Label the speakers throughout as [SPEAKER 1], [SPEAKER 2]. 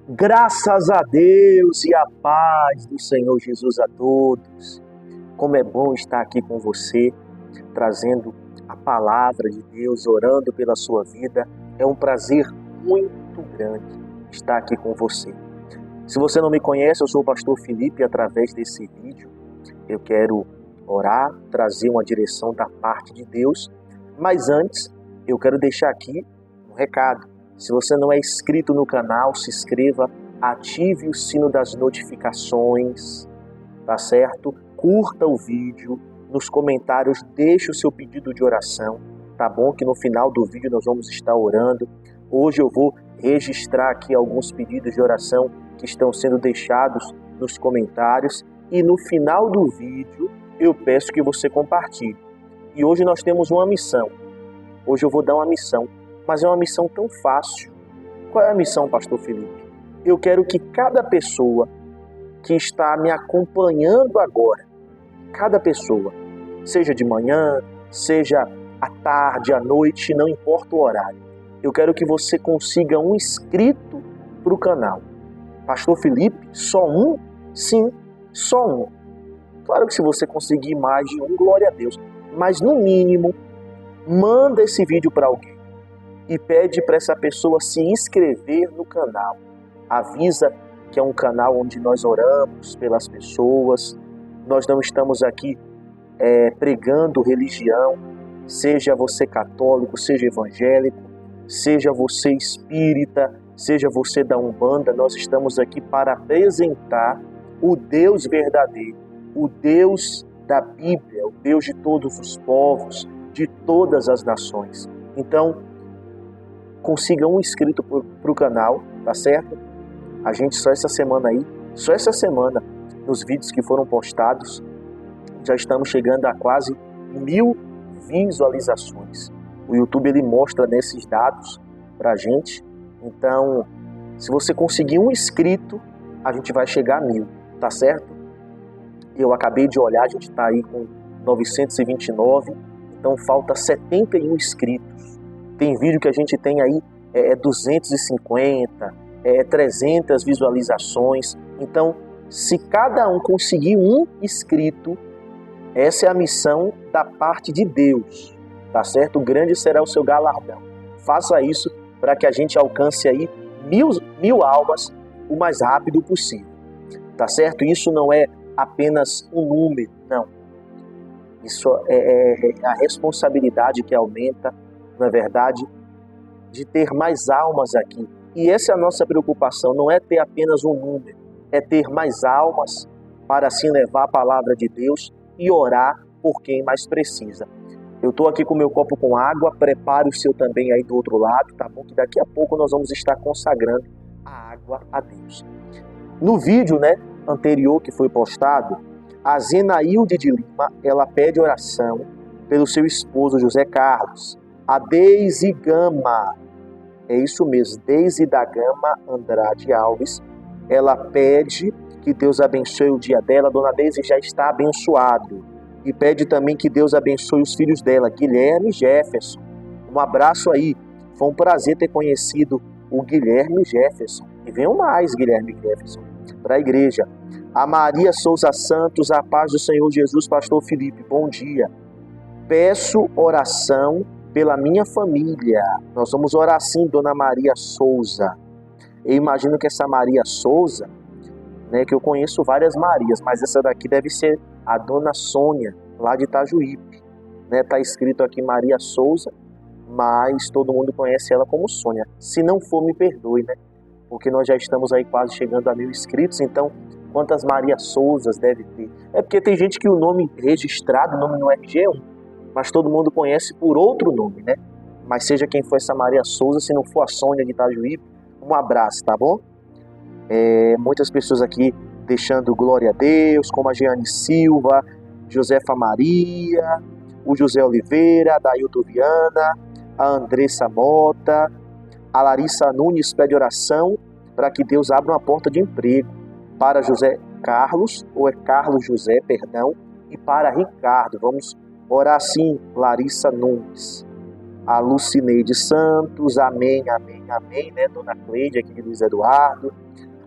[SPEAKER 1] Graças a Deus e a paz do Senhor Jesus a todos. Como é bom estar aqui com você, trazendo a palavra de Deus, orando pela sua vida. É um prazer muito grande estar aqui com você. Se você não me conhece, eu sou o pastor Felipe. Através desse vídeo, eu quero orar, trazer uma direção da parte de Deus. Mas antes, eu quero deixar aqui um recado. Se você não é inscrito no canal, se inscreva, ative o sino das notificações, tá certo? Curta o vídeo, nos comentários deixe o seu pedido de oração, tá bom? Que no final do vídeo nós vamos estar orando. Hoje eu vou registrar aqui alguns pedidos de oração que estão sendo deixados nos comentários e no final do vídeo eu peço que você compartilhe. E hoje nós temos uma missão. Hoje eu vou dar uma missão. Mas é uma missão tão fácil. Qual é a missão, pastor Felipe? Eu quero que cada pessoa que está me acompanhando agora, cada pessoa, seja de manhã, seja à tarde, à noite, não importa o horário, eu quero que você consiga um inscrito para o canal. Pastor Felipe, só um? Sim, só um. Claro que se você conseguir mais de um, glória a Deus. Mas no mínimo, manda esse vídeo para alguém e pede para essa pessoa se inscrever no canal. Avisa que é um canal onde nós oramos pelas pessoas. Nós não estamos aqui pregando religião, seja você católico, seja evangélico, seja você espírita, seja você da Umbanda. Nós estamos aqui para apresentar o Deus verdadeiro, o Deus da Bíblia, o Deus de todos os povos, de todas as nações. Então, consiga um inscrito para o canal, tá certo? A gente só essa semana, nos vídeos que foram postados, já estamos chegando a quase 1000 visualizações. O YouTube ele mostra nesses dados pra gente. Então, se você conseguir um inscrito, a gente vai chegar a 1000, tá certo? Eu acabei de olhar, a gente tá aí com 929, então falta 71 inscritos. Tem vídeo que a gente tem aí 250, 300 visualizações. Então, se cada um conseguir um inscrito, essa é a missão da parte de Deus, tá certo? O grande será o seu galardão. Faça isso para que a gente alcance aí mil almas o mais rápido possível, tá certo? Isso não é apenas um número, não. Isso é a responsabilidade que aumenta, na verdade, de ter mais almas aqui. E essa é a nossa preocupação, não é ter apenas um número, é ter mais almas para assim levar a palavra de Deus e orar por quem mais precisa. Eu estou aqui com meu copo com água, prepare o seu também aí do outro lado, tá bom? Que daqui a pouco nós vamos estar consagrando a água a Deus. No vídeo, anterior que foi postado, a Zenailde de Lima, ela pede oração pelo seu esposo José Carlos. A Deise Gama, é isso mesmo, Deise da Gama Andrade Alves, ela pede que Deus abençoe o dia dela. Dona Deise já está abençoado. E pede também que Deus abençoe os filhos dela, Guilherme e Jefferson. Um abraço aí. Foi um prazer ter conhecido o Guilherme e Jefferson. E venham mais, Guilherme e Jefferson, para a igreja. A Maria Souza Santos, a paz do Senhor Jesus, pastor Felipe, bom dia. Peço oração pela minha família. Nós vamos orar sim, Dona Maria Souza. Eu imagino que essa Maria Souza, que eu conheço várias Marias, mas essa daqui deve ser a Dona Sônia, lá de Itajuípe. Tá escrito aqui Maria Souza, mas todo mundo conhece ela como Sônia. Se não for, me perdoe, porque nós já estamos aí quase chegando a 1000 inscritos, então quantas Maria Souzas deve ter? É porque tem gente que o nome registrado, o nome no RG é um, mas todo mundo conhece por outro nome, Mas seja quem for essa Maria Souza, se não for a Sônia de Itajuípe, um abraço, tá bom? Muitas pessoas aqui deixando glória a Deus, como a Jeane Silva, Josefa Maria, o José Oliveira, a Dailton Viana, a Andressa Mota, a Larissa Nunes pede oração para que Deus abra uma porta de emprego para José Carlos, ou é Carlos José, perdão, e para Ricardo. Vamos orar sim, Larissa Nunes. A Lucineide Santos, amém, amém, amém, né? Dona Cleide aqui de Luiz Eduardo.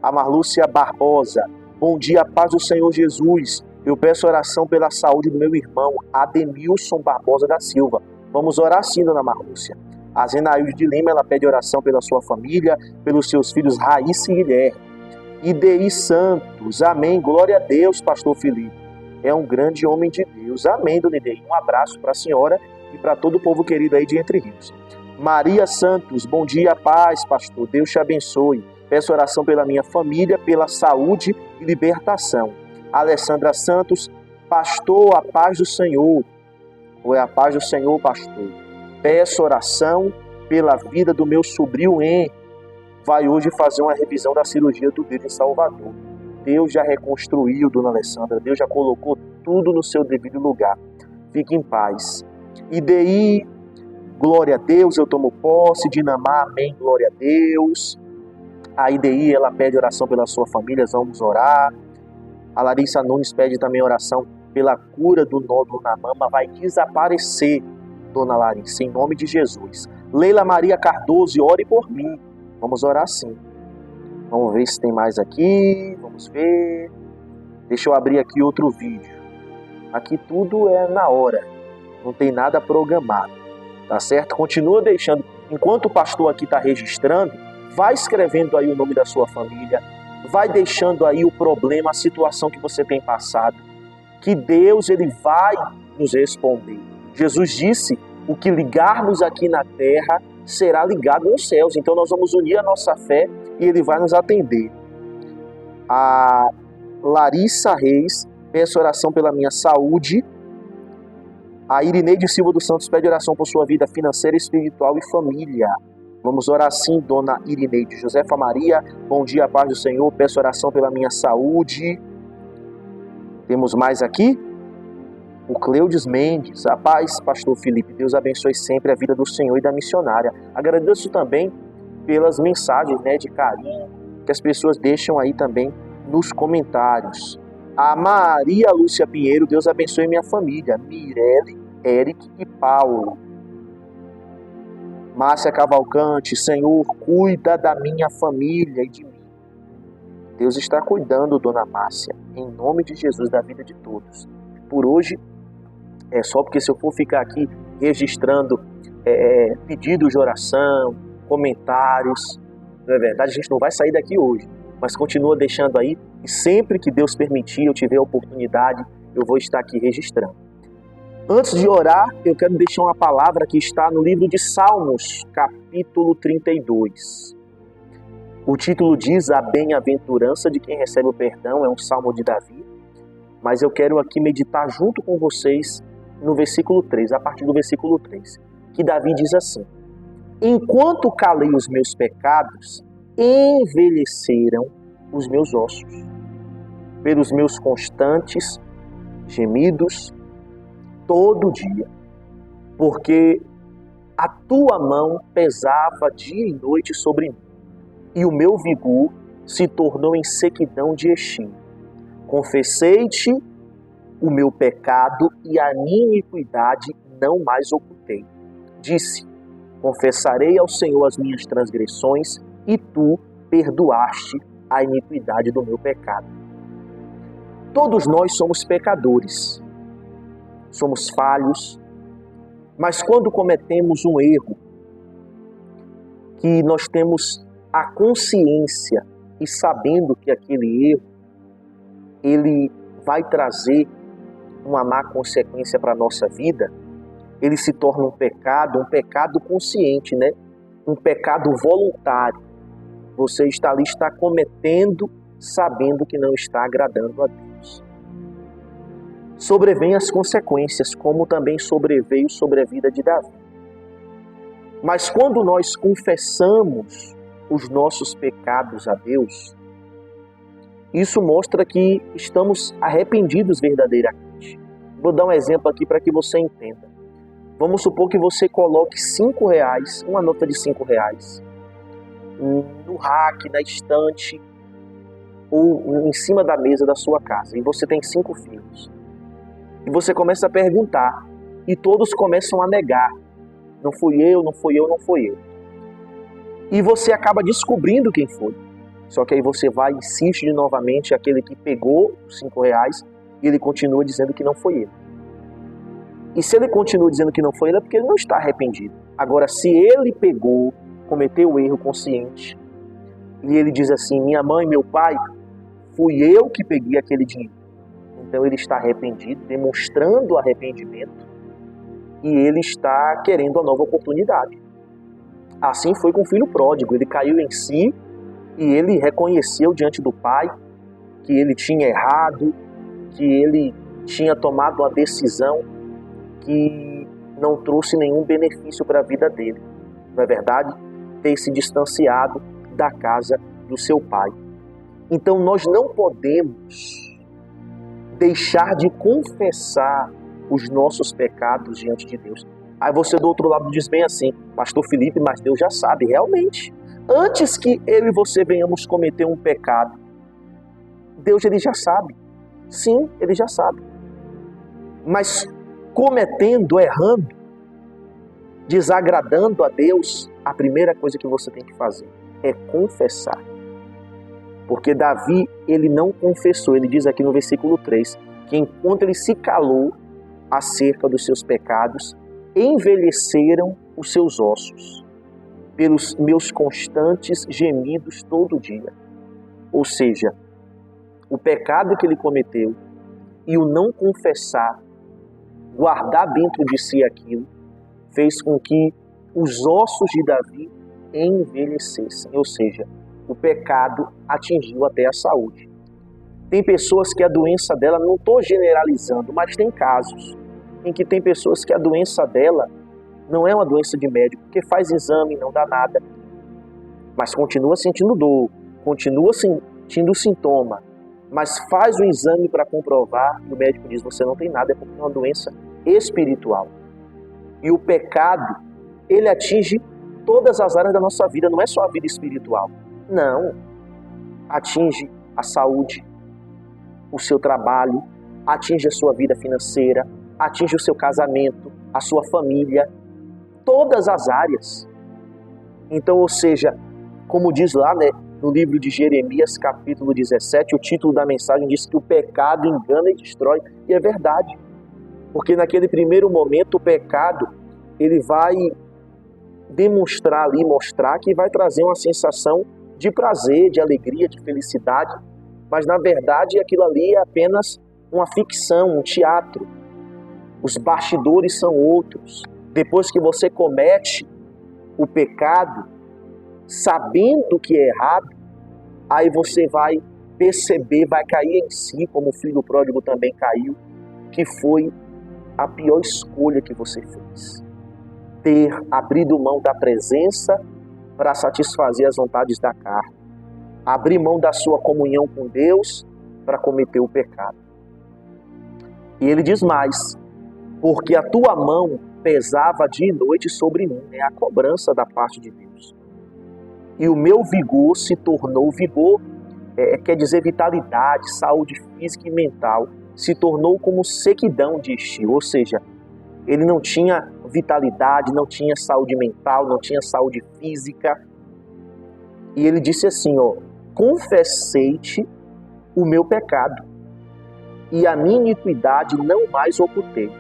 [SPEAKER 1] A Marlúcia Barbosa, bom dia, paz do Senhor Jesus. Eu peço oração pela saúde do meu irmão, Ademilson Barbosa da Silva. Vamos orar sim, dona Marlúcia. A Zenailde de Lima, ela pede oração pela sua família, pelos seus filhos Raíssa e Guilherme. Idei Santos, amém, glória a Deus, pastor Felipe. É um grande homem de Deus, amém, dona Idei. Um abraço para a senhora e para todo o povo querido aí de Entre Rios. Maria Santos, bom dia, paz, pastor, Deus te abençoe. Peço oração pela minha família, pela saúde e libertação. Alessandra Santos, pastor, a paz do Senhor. Ou é a paz do Senhor, pastor. Peço oração pela vida do meu sobrinho Henry. Vai hoje fazer uma revisão da cirurgia do dedo em Salvador. Deus já reconstruiu, dona Alessandra. Deus já colocou tudo no seu devido lugar. Fique em paz. IDI, glória a Deus, eu tomo posse. Dinamar, amém, glória a Deus. A IDI, ela pede oração pela sua família, vamos orar. A Larissa Nunes pede também oração pela cura do nódulo na mama. Vai desaparecer, dona Larissa, em nome de Jesus. Leila Maria Cardoso, ore por mim. Vamos orar sim. Vamos ver se tem mais aqui. Vamos ver. Deixa eu abrir aqui outro vídeo. Aqui tudo é na hora. Não tem nada programado. Tá certo? Continua deixando. Enquanto o pastor aqui está registrando, vai escrevendo aí o nome da sua família. Vai deixando aí o problema, a situação que você tem passado. Que Deus, ele vai nos responder. Jesus disse, o que ligarmos aqui na terra será ligado nos céus. Então nós vamos unir a nossa fé e ele vai nos atender. A Larissa Reis, peço oração pela minha saúde. A Irineide Silva dos Santos pede oração por sua vida financeira, espiritual e família. Vamos orar sim, dona Irineide. Josefa Maria, bom dia, paz do Senhor. Peço oração pela minha saúde. Temos mais aqui? O Cleudes Mendes. A paz, pastor Felipe. Deus abençoe sempre a vida do Senhor e da missionária. Agradeço também pelas mensagens, né, de carinho que as pessoas deixam aí também nos comentários. A Maria Lúcia Pinheiro, Deus abençoe minha família. Mirelle, Eric e Paulo. Márcia Cavalcante, Senhor, cuida da minha família e de mim. Deus está cuidando, dona Márcia, em nome de Jesus, da vida de todos. Por hoje, é só porque se eu for ficar aqui registrando pedidos de oração, comentários, não é verdade? A gente não vai sair daqui hoje, mas continua deixando aí e sempre que Deus permitir, eu tiver a oportunidade, eu vou estar aqui registrando. Antes de orar, eu quero deixar uma palavra que está no livro de Salmos, capítulo 32. O título diz a bem-aventurança de quem recebe o perdão, é um salmo de Davi, mas eu quero aqui meditar junto com vocês no versículo 3, a partir do versículo 3, que Davi diz assim: enquanto calei os meus pecados, envelheceram os meus ossos, pelos meus constantes gemidos todo dia, porque a tua mão pesava dia e noite sobre mim, e o meu vigor se tornou em sequidão de Exim. Confessei-te o meu pecado e a minha iniquidade não mais ocultei. Disse, confessarei ao Senhor as minhas transgressões e tu perdoaste a iniquidade do meu pecado. Todos nós somos pecadores, somos falhos, mas quando cometemos um erro, que nós temos a consciência e sabendo que aquele erro, ele vai trazer uma má consequência para a nossa vida, ele se torna um pecado consciente, né? Um pecado voluntário. Você está ali, está cometendo, sabendo que não está agradando a Deus. Sobrevêm as consequências, como também sobreveio sobre a vida de Davi. Mas quando nós confessamos os nossos pecados a Deus, isso mostra que estamos arrependidos verdadeiramente. Vou dar um exemplo aqui para que você entenda. Vamos supor que você coloque R$5, uma nota de R$5, no rack, na estante, ou em cima da mesa da sua casa, e você tem 5 filhos. E você começa a perguntar, e todos começam a negar. não fui eu, não fui eu, não fui eu. E você acaba descobrindo quem foi. Só que aí você vai e insiste novamente, aquele que pegou os R$ 5, e ele continua dizendo que não foi ele. E se ele continua dizendo que não foi ele, é porque ele não está arrependido. Agora, se ele pegou, cometeu o erro consciente, e ele diz assim, minha mãe, meu pai, fui eu que peguei aquele dinheiro. Então ele está arrependido, demonstrando arrependimento, e ele está querendo uma nova oportunidade. Assim foi com o filho pródigo, ele caiu em si, e ele reconheceu diante do pai que ele tinha errado, que ele tinha tomado uma decisão que não trouxe nenhum benefício para a vida dele. Não é verdade? Ter se distanciado da casa do seu pai. Então nós não podemos deixar de confessar os nossos pecados diante de Deus. Aí você do outro lado diz bem assim, pastor Felipe, mas Deus já sabe, realmente. Antes que eu e você venhamos cometer um pecado, Deus ele já sabe. Sim, ele já sabe. Mas cometendo, errando, desagradando a Deus, a primeira coisa que você tem que fazer é confessar. Porque Davi, ele não confessou, ele diz aqui no versículo 3, que enquanto ele se calou acerca dos seus pecados, envelheceram os seus ossos, pelos meus constantes gemidos todo dia. Ou seja, o pecado que ele cometeu e o não confessar, guardar dentro de si aquilo, fez com que os ossos de Davi envelhecessem. Ou seja, o pecado atingiu até a saúde. Tem pessoas que a doença dela, não estou generalizando, mas tem casos em que tem pessoas que a doença dela não é uma doença de médico, porque faz exame, não dá nada, mas continua sentindo dor, continua sentindo sintoma, mas faz o exame para comprovar e o médico diz, você não tem nada, é porque é uma doença espiritual. E o pecado, ele atinge todas as áreas da nossa vida, não é só a vida espiritual. Não, atinge a saúde, o seu trabalho, atinge a sua vida financeira, atinge o seu casamento, a sua família, todas as áreas. Então, ou seja, como diz lá, no livro de Jeremias, capítulo 17, o título da mensagem diz que o pecado engana e destrói, e é verdade. Porque naquele primeiro momento o pecado, ele vai demonstrar ali, mostrar que vai trazer uma sensação de prazer, de alegria, de felicidade, mas na verdade aquilo ali é apenas uma ficção, um teatro. Os bastidores são outros. Depois que você comete o pecado, sabendo que é errado, aí você vai perceber, vai cair em si, como o filho pródigo também caiu, que foi a pior escolha que você fez. Ter abrido mão da presença para satisfazer as vontades da carne. Abrir mão da sua comunhão com Deus para cometer o pecado. E ele diz mais, porque a tua mão pesava dia e noite sobre mim, é a cobrança da parte de Deus. E o meu vigor se tornou, vigor quer dizer vitalidade, saúde física e mental, se tornou como sequidão de estio, ou seja, ele não tinha vitalidade, não tinha saúde mental, não tinha saúde física. E ele disse assim, confessei-te o meu pecado, e a minha iniquidade não mais ocultei.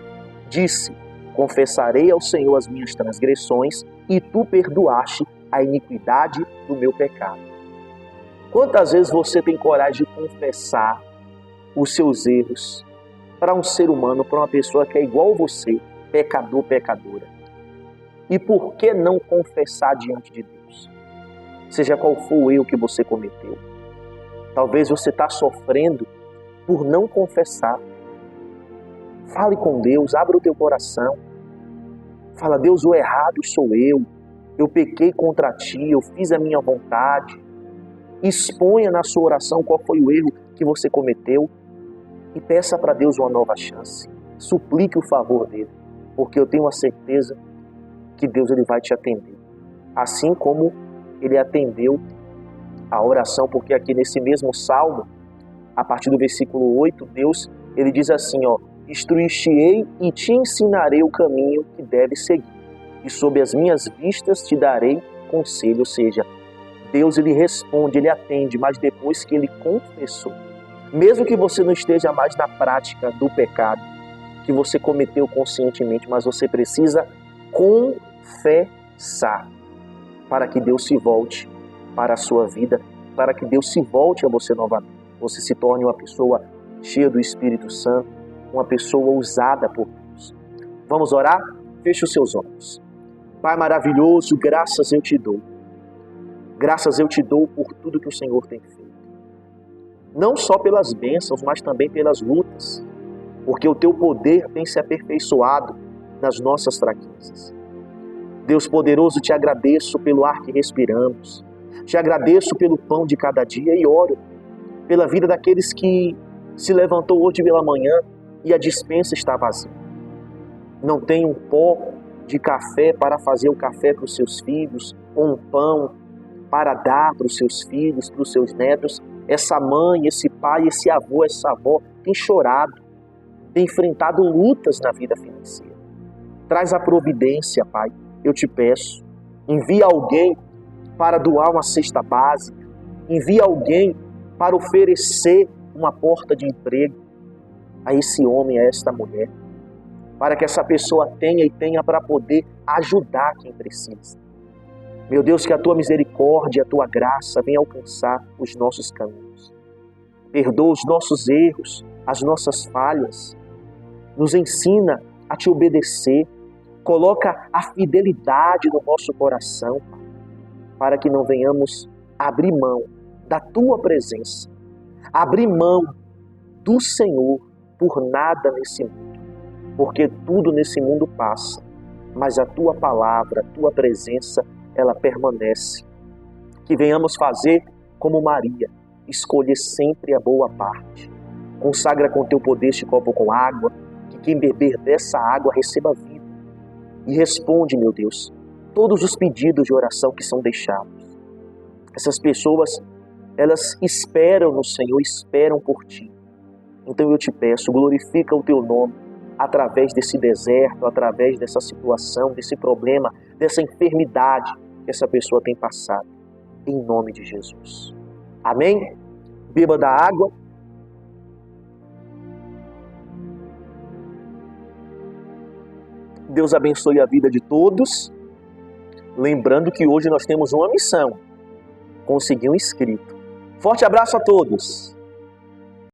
[SPEAKER 1] Disse, confessarei ao Senhor as minhas transgressões, e tu perdoaste a iniquidade do meu pecado. Quantas vezes você tem coragem de confessar os seus erros para um ser humano, para uma pessoa que é igual a você, pecador, pecadora? E por que não confessar diante de Deus? Seja qual for o erro que você cometeu. Talvez você está sofrendo por não confessar. Fale com Deus, abra o teu coração. Fala, Deus, o errado sou eu pequei contra ti, eu fiz a minha vontade. Exponha na sua oração qual foi o erro que você cometeu e peça para Deus uma nova chance. Suplique o favor dele, porque eu tenho a certeza que Deus ele vai te atender. Assim como ele atendeu a oração, porque aqui nesse mesmo salmo, a partir do versículo 8, Deus ele diz assim, instruir-te-ei e te ensinarei o caminho que deve seguir. e sob as minhas vistas te darei conselho. Ou seja, Deus ele responde, ele atende, mas depois que ele confessou. Mesmo que você não esteja mais na prática do pecado que você cometeu conscientemente, mas você precisa confessar para que Deus se volte para a sua vida, para que Deus se volte a você novamente. Você se torne uma pessoa cheia do Espírito Santo, uma pessoa usada por Deus. Vamos orar? Feche os seus olhos. Pai maravilhoso, graças eu te dou. Graças eu te dou por tudo que o Senhor tem feito. Não só pelas bênçãos, mas também pelas lutas, porque o teu poder tem se aperfeiçoado nas nossas fraquezas. Deus poderoso, te agradeço pelo ar que respiramos, te agradeço pelo pão de cada dia e oro pela vida daqueles que se levantou hoje pela manhã e a despensa está vazia. Não tem um pó de café para fazer o café para os seus filhos, ou um pão para dar para os seus filhos, para os seus netos. Essa mãe, esse pai, esse avô, essa avó tem chorado, tem enfrentado lutas na vida financeira. Traz a providência, Pai, eu te peço. Envia alguém para doar uma cesta básica. Envia alguém para oferecer uma porta de emprego a esse homem, a esta mulher, para que essa pessoa tenha para poder ajudar quem precisa. Meu Deus, que a tua misericórdia, a tua graça venha alcançar os nossos caminhos. Perdoa os nossos erros, as nossas falhas. Nos ensina a te obedecer. Coloca a fidelidade no nosso coração, Pai, para que não venhamos abrir mão da tua presença, abrir mão do Senhor por nada nesse mundo, porque tudo nesse mundo passa, mas a tua palavra, a tua presença, ela permanece. Que venhamos fazer como Maria, escolher sempre a boa parte. Consagra com teu poder este copo com água, que quem beber dessa água receba vida. E responde, meu Deus, todos os pedidos de oração que são deixados. Essas pessoas, elas esperam no Senhor, esperam por Ti. Então eu te peço, glorifica o Teu nome através desse deserto, através dessa situação, desse problema, dessa enfermidade que essa pessoa tem passado. Em nome de Jesus. Amém? Beba da água. Deus abençoe a vida de todos. Lembrando que hoje nós temos uma missão: conseguir um inscrito. Forte abraço a todos!